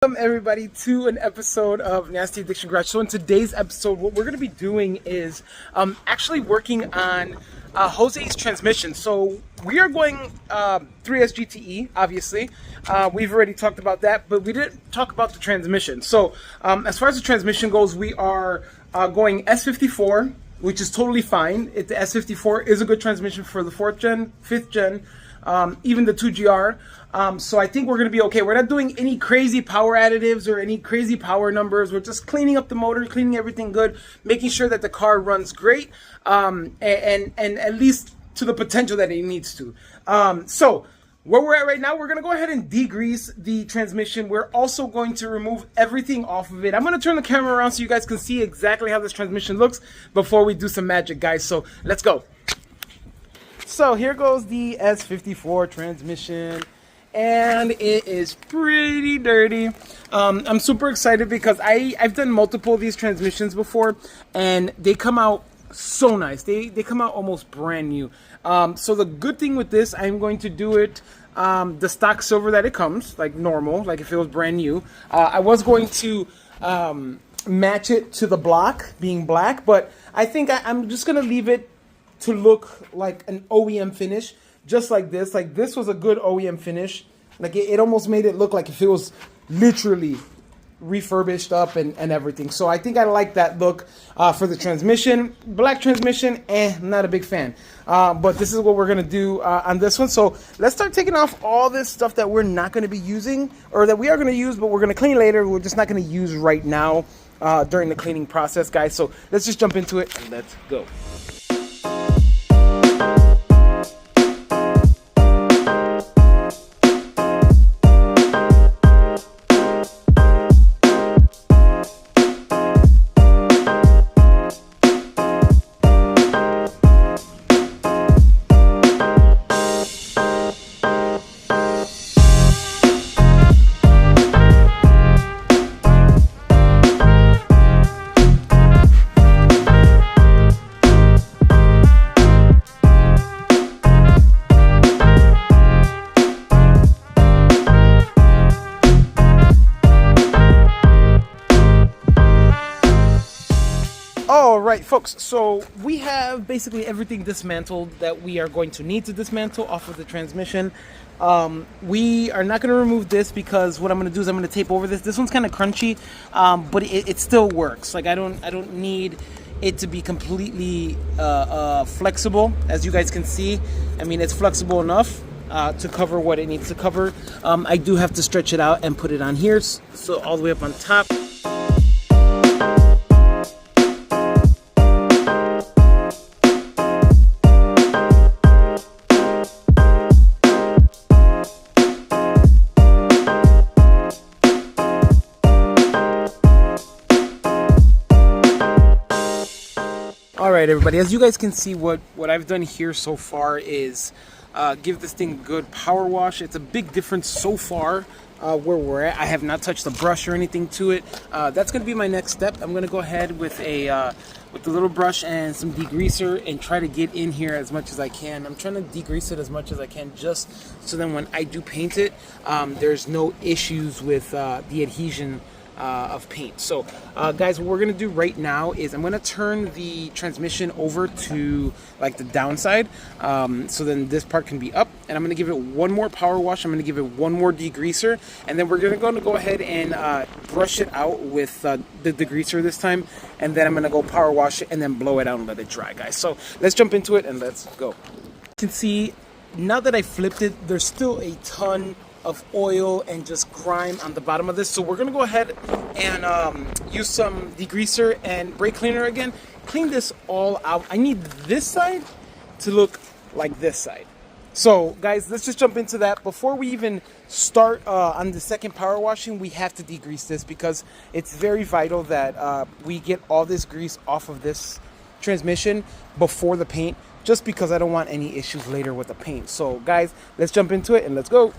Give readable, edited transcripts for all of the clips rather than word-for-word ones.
Welcome everybody to an episode of Nasty Addiction Garage. So in today's episode, what we're going to be doing is actually working on Jose's transmission. So we are going 3S GTE, obviously. We've already talked about that, but we didn't talk about the transmission. So as far as the transmission goes, we are going S54, which is totally fine. The S54 is a good transmission for the 4th gen, 5th gen, even the 2GR. So I think we're going to be okay. We're not doing any crazy power additives or any crazy power numbers. We're just cleaning up the motor, cleaning everything good, making sure that the car runs great, and at least to the potential that it needs to. So where we're at right now, we're going to go ahead and degrease the transmission. We're also going to remove everything off of it. I'm going to turn the camera around so you guys can see exactly how this transmission looks before we do some magic, guys. So let's go. So here goes the S54 transmission. And it is pretty dirty. I'm super excited because I've done multiple of these transmissions before, and they come out so nice. They come out almost brand new. So the good thing with this, I'm going to do it the stock silver that it comes, like normal, like if it was brand new. I was going to match it to the block being black, but I think I'm just gonna leave it to look like an OEM finish. Just like this. Like this was a good OEM finish. Like it almost made it look like if it was literally refurbished up and everything. So I think I like that look for the transmission. Black transmission, not a big fan. But this is what we're going to do on this one. So let's start taking off all this stuff that we're not going to be using, or that we are going to use, but we're going to clean later. We're just not going to use right now during the cleaning process, guys. So let's just jump into it and let's go. Alright folks, so we have basically everything dismantled that we are going to need to dismantle off of the transmission. We are not going to remove this because what I'm going to do is I'm going to tape over this. This one's kind of crunchy, but it still works. Like I don't need it to be completely flexible. As you guys can see, I mean, it's flexible enough to cover what it needs to cover. I do have to stretch it out and put it on here, so all the way up on top. Alright everybody, as you guys can see, what I've done here so far is give this thing a good power wash. It's a big difference so far where we're at. I have not touched the brush or anything to it. That's going to be my next step. I'm going to go ahead with the little brush and some degreaser and try to get in here as much as I can. I'm trying to degrease it as much as I can, just so then when I do paint it, there's no issues with the adhesion of paint. So guys, what we're gonna do right now is I'm gonna turn the transmission over to like the downside, so then this part can be up, and I'm gonna give it one more power wash. I'm gonna give it one more degreaser, and then we're gonna go ahead and brush it out with the degreaser this time, and then I'm gonna go power wash it and then blow it out and let it dry, guys. So let's jump into it and let's go. You can see now that I flipped it, there's still a ton of oil and just grime on the bottom of this, so we're gonna go ahead and use some degreaser and brake cleaner again, clean this all out. I need this side to look like this side. So guys, let's just jump into that. Before we even start on the second power washing, we have to degrease this because it's very vital that we get all this grease off of this transmission before the paint, just because I don't want any issues later with the paint. So guys, let's jump into it and let's go.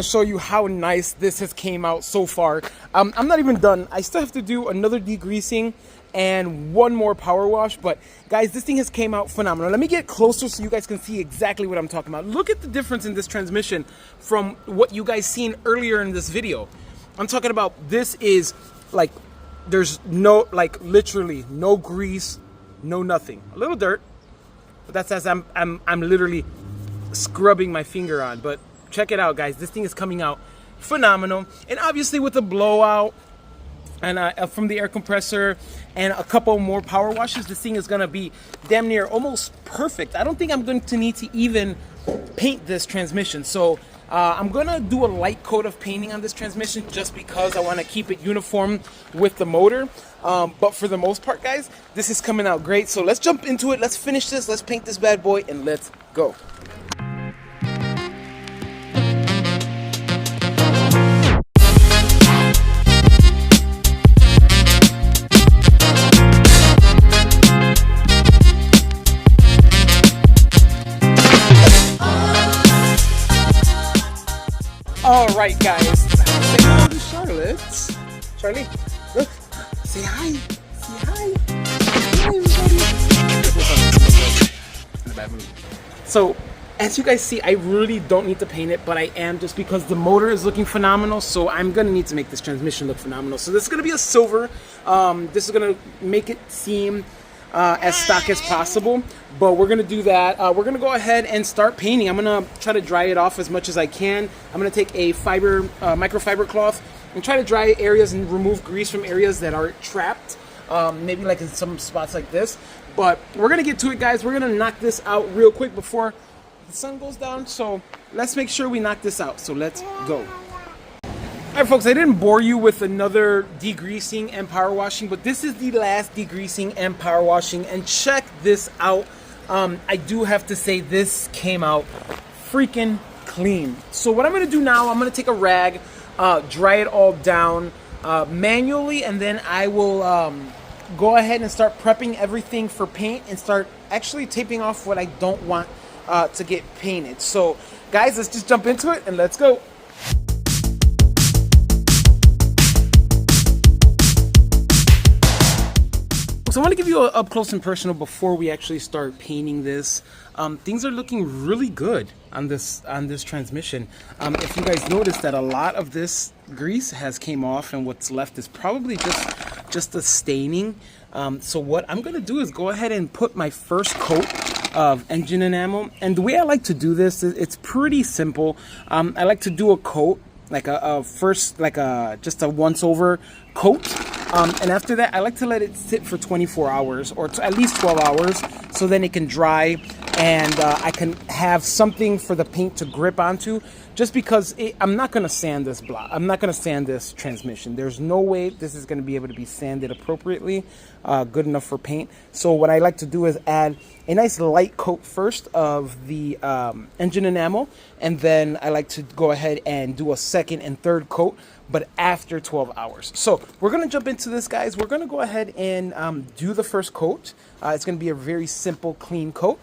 to show you how nice this has came out so far. I'm not even done. I still have to do another degreasing and one more power wash, but guys, this thing has came out phenomenal. Let me get closer so you guys can see exactly what I'm talking about. Look at the difference in this transmission from what you guys seen earlier in this video. I'm talking about, this is like, there's no, like, literally no grease, no nothing. A little dirt, but that's as I'm literally scrubbing my finger on. But check it out, guys, this thing is coming out phenomenal. And obviously with the blowout and from the air compressor and a couple more power washes, this thing is gonna be damn near almost perfect. I don't think I'm going to need to even paint this transmission. So I'm gonna do a light coat of painting on this transmission just because I want to keep it uniform with the motor. But for the most part, guys, this is coming out great. So let's jump into it. Let's finish this. Let's paint this bad boy and let's go. All right, guys. Say hi to Charlotte. Charlie, look. Say hi. Say hi. Hi, everybody. So, as you guys see, I really don't need to paint it, but I am, just because the motor is looking phenomenal. So I'm gonna need to make this transmission look phenomenal. So this is gonna be a silver. This is gonna make it seem as stock as possible, but we're gonna do that. We're gonna go ahead and start painting. I'm gonna try to dry it off as much as I can. I'm gonna take a microfiber cloth and try to dry areas and remove grease from areas that are trapped, maybe like in some spots like this. But we're gonna get to it, guys. We're gonna knock this out real quick before the sun goes down, so let's make sure we knock this out. So let's go. Alright, folks, I didn't bore you with another degreasing and power washing, but this is the last degreasing and power washing, and check this out. I do have to say, this came out freaking clean. So what I'm going to do now, I'm going to take a rag, dry it all down manually, and then I will go ahead and start prepping everything for paint and start actually taping off what I don't want to get painted. So guys, let's just jump into it and let's go. So I want to give you an up close and personal before we actually start painting this. Things are looking really good on this transmission. If you guys notice that a lot of this grease has came off, and what's left is probably just the staining. So what I'm gonna do is go ahead and put my first coat of engine enamel. And the way I like to do this is, it's pretty simple. I like to do a coat, like just a once over coat. And after that, I like to let it sit for 24 hours or at least 12 hours, so then it can dry and I can have something for the paint to grip onto. Just because I'm not going to sand this block. I'm not going to sand this transmission. There's no way this is going to be able to be sanded appropriately, good enough for paint. So what I like to do is add a nice light coat first of the engine enamel, and then I like to go ahead and do a second and third coat, but after 12 hours. So we're gonna jump into this, guys. We're gonna go ahead and do the first coat. It's gonna be a very simple, clean coat.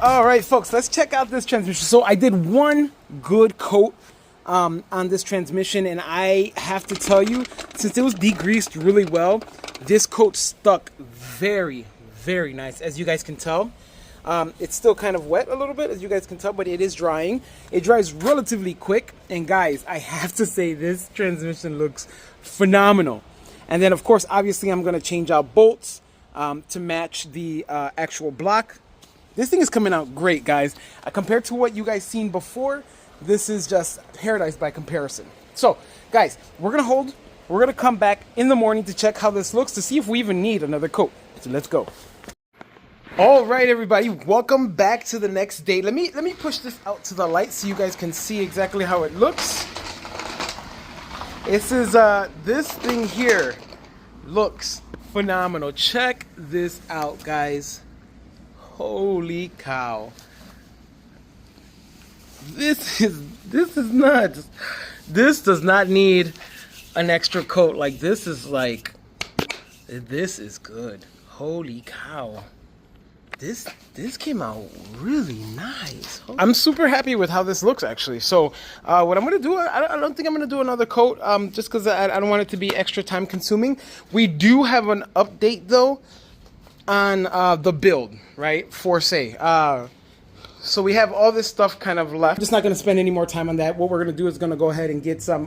All right, folks, let's check out this transmission. So I did one good coat on this transmission, and I have to tell you, since it was degreased really well, this coat stuck very, very nice. As you guys can tell, it's still kind of wet a little bit, as you guys can tell, but it is drying. It dries relatively quick, and guys, I have to say, this transmission looks phenomenal. And then, of course, obviously, I'm going to change out bolts to match the actual block. This thing is coming out great, guys. Compared to what you guys seen before, this is just paradise by comparison. So, guys, we're gonna come back in the morning to check how this looks, to see if we even need another coat. So let's go. All right, everybody, welcome back to the next day. Let me push this out to the light so you guys can see exactly how it looks. This is this thing here looks phenomenal. Check this out, guys. Holy cow. this is nuts. This does not need an extra coat. Like, this is good. Holy cow. This came out really nice. I'm super happy with how this looks, actually. So what I'm gonna do, I don't think I'm gonna do another coat, just because I don't want it to be extra time consuming. We do have an update though on the build, right? For say. So we have all this stuff kind of left. Just not going to spend any more time on that. What we're going to do is going to go ahead and get some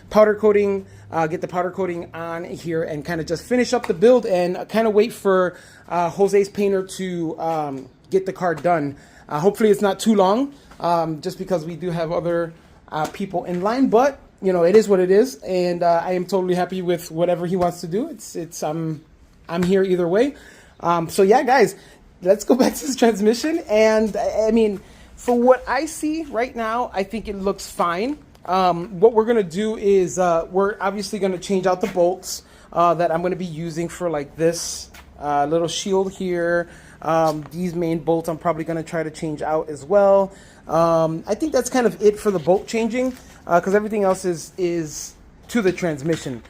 powder coating, get the powder coating on here and kind of just finish up the build and kind of wait for Jose's painter to get the car done. Hopefully it's not too long, just because we do have other people in line, but you know, it is what it is. And I am totally happy with whatever he wants to do. I'm here either way. So yeah, guys, let's go back to this transmission. And I mean, for what I see right now, I think it looks fine. What we're going to do is we're obviously going to change out the bolts that I'm going to be using for like this little shield here. These main bolts I'm probably going to try to change out as well. I think that's kind of it for the bolt changing, because everything else is to the transmission.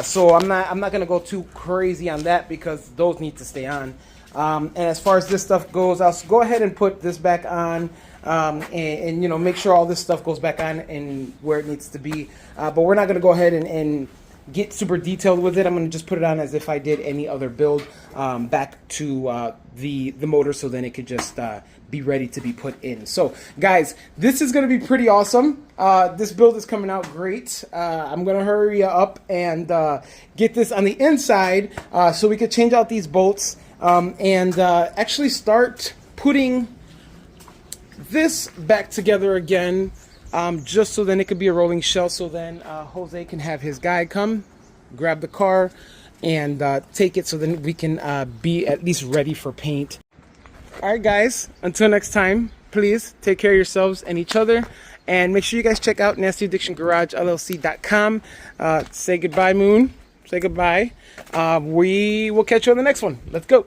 So I'm not going to go too crazy on that because those need to stay on. And as far as this stuff goes, I'll go ahead and put this back on, and you know, make sure all this stuff goes back on and where it needs to be. But we're not going to go ahead and get super detailed with it. I'm going to just put it on as if I did any other build, back to the motor, so then it could just be ready to be put in. So guys, this is going to be pretty awesome. This build is coming out great. I'm going to hurry up and get this on the inside so we could change out these bolts. And actually start putting this back together again, just so then it could be a rolling shell, so then Jose can have his guy come grab the car and take it, so then we can be at least ready for paint. Alright guys, until next time, please take care of yourselves and each other, and make sure you guys check out nastyaddictiongaragellc.com. Say goodbye, Moon. Say goodbye. We will catch you on the next one. Let's go.